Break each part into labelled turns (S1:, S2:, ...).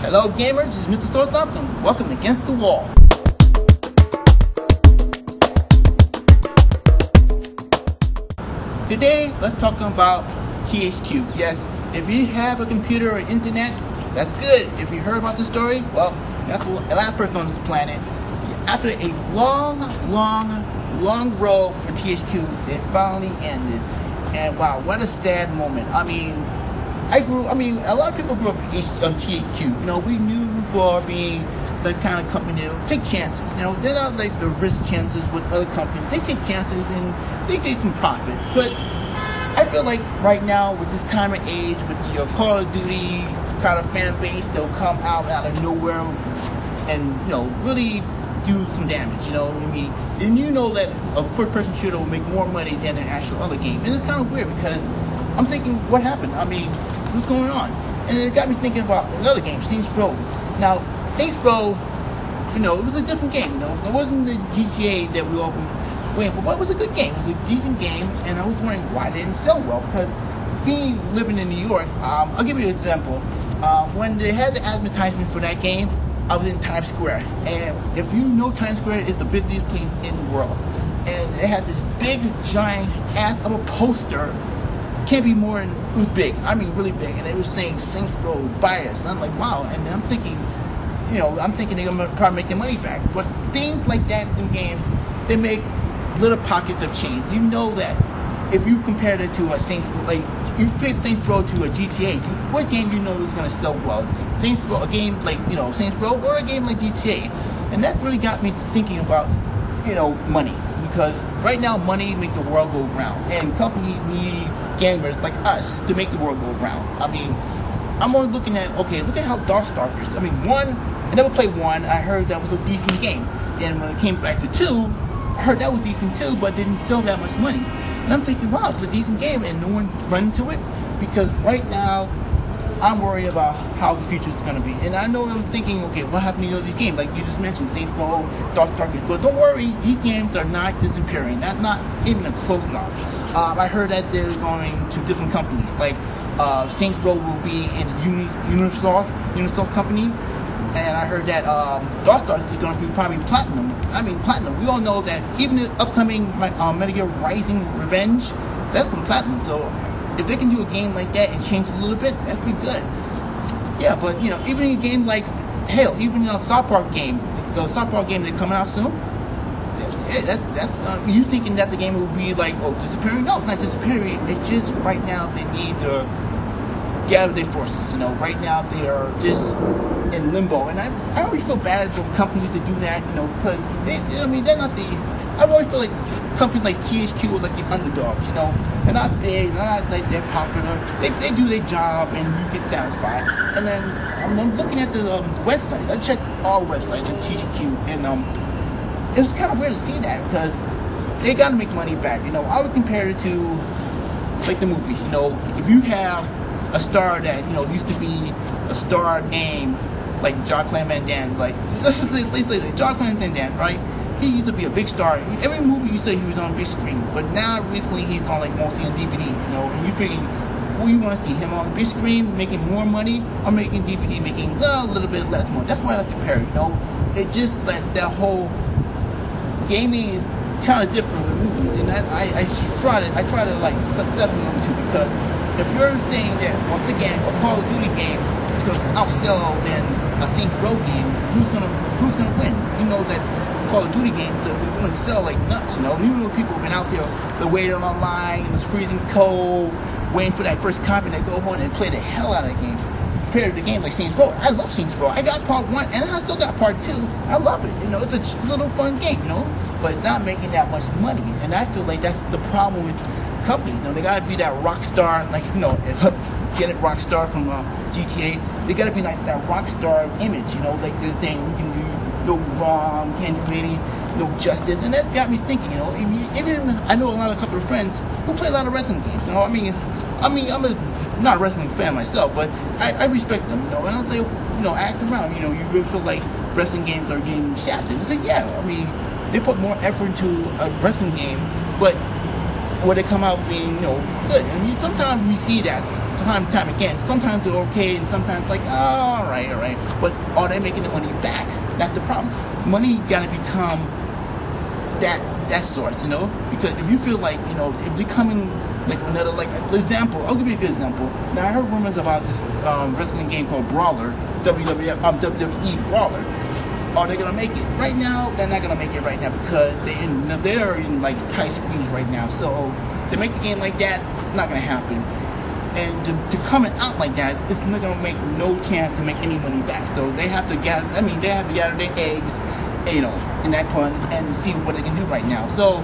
S1: Hello gamers, this is Mr. Thorthop and welcome to Against the Wall. Today, let's talk about THQ. Yes, if you have a computer or internet, that's good. If you heard about the story, well, that's the last person on this planet. After a long road for THQ, it finally ended. And wow, what a sad moment. A lot of people grew up on THQ. You know, we knew for being the kind of company that would take chances. You know, they're not like the risk chances with other companies. They take chances and they get some profit. But I feel like right now, with this time of age, with the Call of Duty kind of fan base, they'll come out of nowhere and, you know, really do some damage, you know what I mean? And you know that a first-person shooter will make more money than an actual other game. And it's kind of weird because I'm thinking, what happened? What's going on? And it got me thinking about another game, Saints Row. Now, Saints Row, you know, it was a different game, you know? It wasn't the GTA that we all been waiting for, but it was a good game. It was a decent game, and I was wondering why it didn't sell well. Because living in New York, I'll give you an example. When they had the advertisement for that game, I was in Times Square, and if you know, Times Square is the busiest place in the world, and it had this big giant ass of a poster. Can't be more than, it was big, really big, and it was saying Saints Row, buy us. I'm like, wow. And I'm thinking they're gonna probably make their money back. But things like that in games, they make little pockets of change. You know that if you compared it to a Saints Row, like you played Saints Row to a GTA, what game you know is gonna sell well? Saints Row, a game like, you know, Saints Row, or a game like GTA. And that really got me thinking about, you know, money. Because right now, money makes the world go round, and companies need gamers like us to make the world go round. I'm only looking at, look at how Darkstalkers, I never played 1, I heard that was a decent game. Then when it came back to 2, I heard that was decent too, but didn't sell that much money. And I'm thinking, wow, it's a decent game and no one's running to it? Because right now, I'm worried about how the future is going to be. And I know I'm thinking, okay, what happened to these games? Like you just mentioned, Saints Row, Darkstalkers. But don't worry, these games are not disappearing. Not even close enough. I heard that they're going to different companies. Like Saints Row will be in Unisoft company. And I heard that Darkstalkers is going to be probably Platinum. Platinum. We all know that even the upcoming Metal Gear Rising Revenge, that's from Platinum. So if they can do a game like that and change it a little bit, that'd be good. Yeah, but you know, even a game like even the South Park game, that's coming out soon. You thinking that the game will be like disappearing? No, it's not disappearing. It's just right now they need to gather their forces. You know, right now they are just in limbo, and I always feel bad for companies to do that. You know, because they're not the. I always feel like companies like THQ are like the underdogs. You know, they're not big, they're not like they're popular. They do their job, and you get satisfied. And then I'm looking at the website. I checked all the websites at THQ, and it was kind of weird to see that because they got to make money back. You know, I would compare it to like the movies. You know, if you have a star that used to be a star name like Jean-Claude Van Damme, like let's say Jean-Claude Van Damme, right? He used to be a big star. Every movie you say he was on a big screen, but now recently he's on like mostly on DVDs. You know, and you thinking, who you want to see, him on the big screen making more money or making DVD making a little bit less money? That's why I like to compare. You know, it just that whole gaming is kind of different with movies, and I try to like step in them too, because if you're saying that once again a Call of Duty game is going to outsell than a Saints Row game, who's gonna win? You know that Call of Duty games are going to sell like nuts. You know, people have been out there, they're waiting on the line, it's freezing cold, waiting for that first copy, and they go home and play the hell out of that game. Compared to the game like Saints Row, I love Saints Row. I got part 1 and I still got part 2. I love it. You know, it's a little fun game. You know, but it's not making that much money, and I feel like that's the problem with companies. You know, they gotta be that rock star, like get it rock star from GTA. They gotta be like that rock star image. You know, like the thing we can do no wrong, can't do any no justice, and that got me thinking. You know, even I know a couple of friends who play a lot of wrestling games. You know, I'm not a wrestling fan myself, but I respect them. You know, and I'll say, ask around. You know, you really feel like wrestling games are getting shafted. It's like, yeah, they put more effort into a wrestling game, but would it come out being, good? And sometimes we see that time and time again. Sometimes they're okay, and sometimes like, oh, all right. But are they making the money back? That's the problem. Money gotta become that source, you know. Because if you feel like, you know, if becoming like another, like, for example, I'll give you a good example. Now I heard rumors about this wrestling game called Brawler, WWE Brawler. Are they gonna make it? Right now, they're not gonna make it right now because they're in like tight squeeze right now. So to make the game like that, it's not gonna happen. And to come out like that, it's not gonna make no chance to make any money back. So they have to gather. I mean, they have to gather their eggs, you know, in that pun, and see what they can do right now. So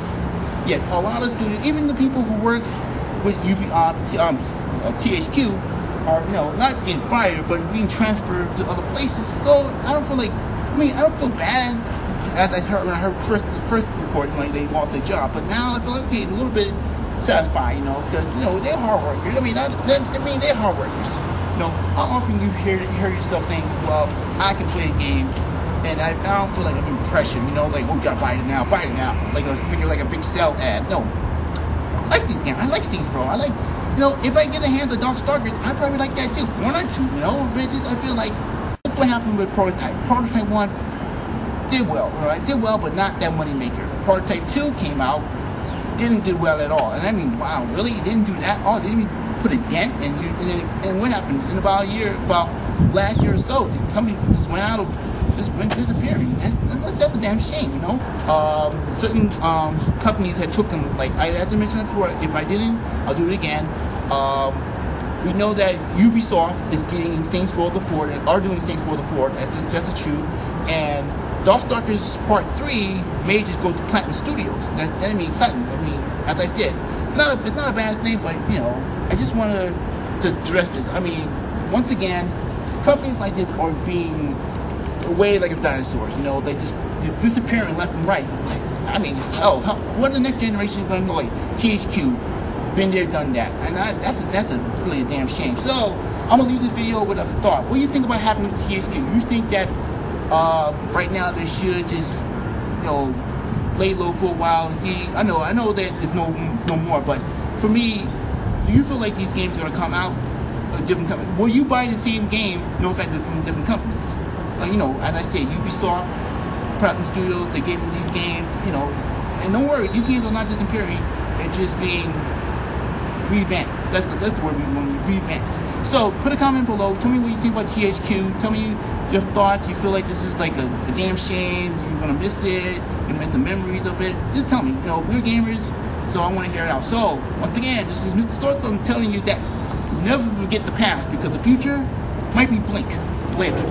S1: yeah, a lot of students, even the people who work with THQ, are, you know, not getting fired, but being transferred to other places. So I don't feel like. I mean, I don't feel bad as I heard first report when they lost their job, but now I feel like, okay, a little bit satisfied, you know, because, you know, they're hard workers. I mean, they're hard workers. You know, how often you hear yourself think, well, I can play a game, and I don't feel like I'm in pressure, you know, like, oh, you gotta buy it now, like a big sell ad. No, I like these games. I like Saints Row. I like, you know, if I get a hand of Dark Stalkers, I probably like that too. One or two, you know, but just I feel like. What happened with Prototype? Prototype 1 did well, right? Did well, but not that money maker. Prototype 2 came out, didn't do well at all. And I mean, wow, really? It didn't do that all? Didn't even put a dent? And what happened? In about last year or so, the company just went disappearing. That's a damn shame, you know? Certain companies that took them, like, as I mentioned before, if I didn't, I'll do it again. We know that Ubisoft is getting Saints Row the 4, and are doing Saints Row the 4. That's true. And Darkstalkers Part 3 may just go to Platinum Studios. Platinum. I mean, as I said, it's not a bad thing, but, you know, I just wanted to address this. I mean, once again, companies like this are being way like a dinosaur. You know, they're disappearing left and right. I mean, what are the next generation going to be like? THQ. Been there, done that, and that's really a damn shame. So I'm gonna leave this video with a thought. What do you think about happening to THQ? You think that right now they should just, you know, lay low for a while and see? I know that there's no more, but for me, do you feel like these games are gonna come out of different companies? Will you buy the same game, no fact from different companies? You know, as I said, Ubisoft, Platinum Studios, they gave them these games, you know, and don't worry, these games are not disappearing. They're just being revamped. That's the word we want, revamped. So put a comment below. Tell me what you think about THQ. Tell me your thoughts. You feel like this is like a damn shame. You're gonna miss it. You're gonna miss the memories of it. Just tell me. You know, we're gamers, so I want to hear it out. So once again, this is Mr. Stortham telling you that never forget the past, because the future might be blink. Later.